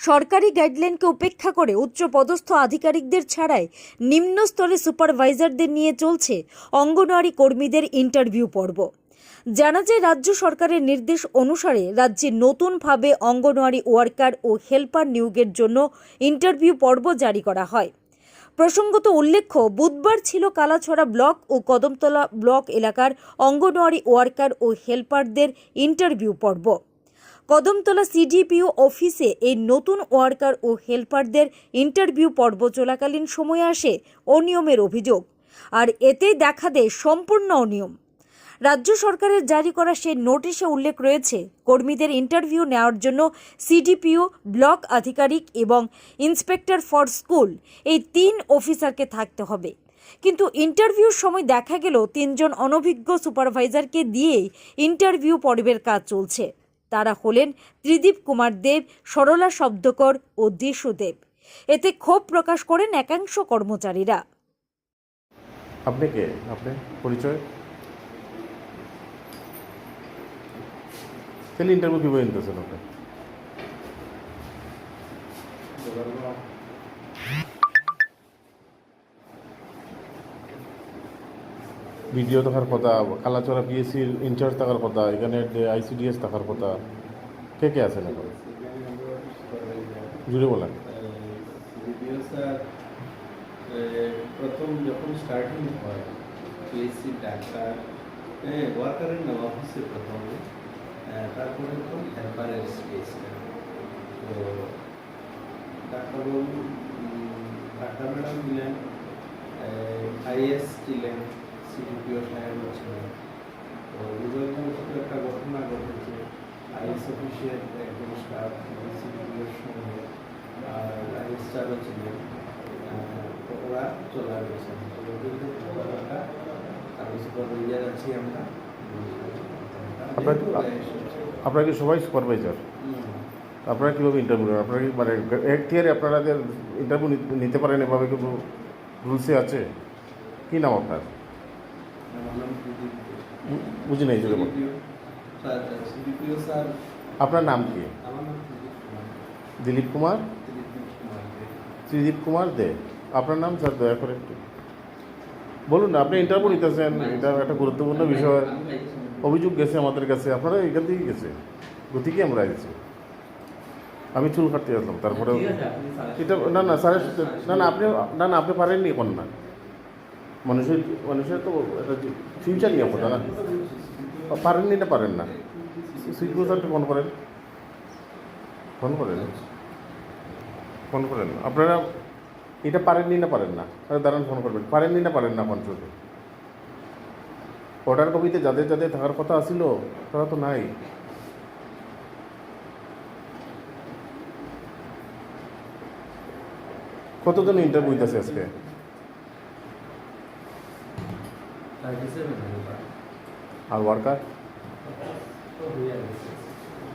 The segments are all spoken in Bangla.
সরকারি গাইডলাইনকে উপেক্ষা করে উচ্চপদস্থ আধিকারিকদের ছাড়াই নিম্ন স্তরে সুপারভাইজারদের নিয়ে চলছে অঙ্গনওয়াড়ি কর্মীদের ইন্টারভিউ পর্ব। জানা যায়, রাজ্য সরকারের নির্দেশ অনুসারে রাজ্যে নতুনভাবে অঙ্গনওয়াড়ি ওয়ার্কার ও হেল্পার নিয়োগের জন্য ইন্টারভিউ পর্ব জারি করা হয়। প্রসঙ্গত উল্লেখ্য, বুধবার ছিল কালাছড়া ব্লক ও কদমতলা ব্লক এলাকার অঙ্গনওয়াড়ি ওয়ার্কার ও হেল্পারদের ইন্টারভিউ পর্ব। কদমতলা সিডিপিও অফিসে এই নতুন ওয়ার্কার ও হেল্পারদের ইন্টারভিউ পর্ব চলাকালীন সময়ে আসে অনিয়মের অভিযোগ, আর এতেই দেখা দেয় সম্পূর্ণ অনিয়ম। রাজ্য সরকারের জারি করা সেই নোটিশে উল্লেখ রয়েছে, কর্মীদের ইন্টারভিউ নেওয়ার জন্য সিডিপিও, ব্লক আধিকারিক এবং ইন্সপেক্টর ফর স্কুল এই 3 অফিসারকে থাকতে হবে। কিন্তু ইন্টারভিউর সময় দেখা গেল 3 জন অনভিজ্ঞ সুপারভাইজারকে দিয়েই ইন্টারভিউ পর্বের কাজ চলছে। তারা হলেন ত্রিদীপ কুমার দেব, সরলা শব্দকর ও দিশু দেব। এতে ক্ষোভ প্রকাশ করেন একাংশ কর্মচারীরা। আপনি কে? আপনি পরিচয়? তাহলে ইন্টারভিউ কীভাবে নিতেছেন আপনি? ভিডিও থাকার কথা, কালাচড়া পিএসসির ইনচার্জ থাকার কথা, এখানে আইসিডিএস থাকার কথা। কে কে আছেন এখন? জুড়ে বলেন। প্রথম যখন স্টার্টিং হয় পিএসসি ডাক্তার ওয়ার্কারের নাম অফিসে প্রথমে, তারপরে তখন হেল্পারের স্পেসটা। তো ডাক্তারবাবু, ডাক্তার ম্যাডাম ছিলেন, আইএস ছিলেন, সিডিপিও সাহেব ছিলেন। তো দুর্ভাগ্যবশত একটা ঘটনা ঘটেছে, আইএস অফিসের একজন স্টাফ সিডিপিওর সঙ্গে আর আইএস স্টাফও ছিলেন, তো ওরা চলে গেছেন। আমি সুপারভাইজার আছি আমরা। আপনারা কি সবাই সুপারভাইজার? আপনারা কীভাবে ইন্টারভিউ নেন? আপনারা কি মানে এক থিয়ারে আপনাদের ইন্টারভিউ নিতে পারেন এভাবে কিন্তু রুলসে আছে? কী নাম আপনার? বুঝি নাই যদি আপনার নাম কি? দিলীপ কুমার? ত্রিদীপ কুমার দে। আপনার নাম স্যার দয়া করে একটু বলুন না। আপনি ইন্টারভিউ নিতেছেন, এটা একটা গুরুত্বপূর্ণ বিষয়। অভিযোগ গেছে আমাদের কাছে, আপনারা এখান থেকেই গেছে, গতিকে আমরা গেছি। আমি চুল কাটতে আসলাম, তারপরে এটা না না স্যারের না না আপনি না না আপনি পারেননি এখন না। মানুষের তো একটা ফিউচার নিয়ে কথা না, পারেননি না পারেন না। সুইট স্যারটা ফোন করেন, ফোন করেন, ফোন করেন। আপনারা এটা পারেননি না পারেন না, দাঁড়ান ফোন করবেন। পারেননি না পারেন না পঞ্চায়েতে অর্ডার কপিতে যাদের যাদের থাকার কথা আসিল তারা তো নাই। কতজন ইন্টারভিউ আছে আজকে? আর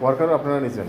ওয়ার্কার আপনারা নিছেন?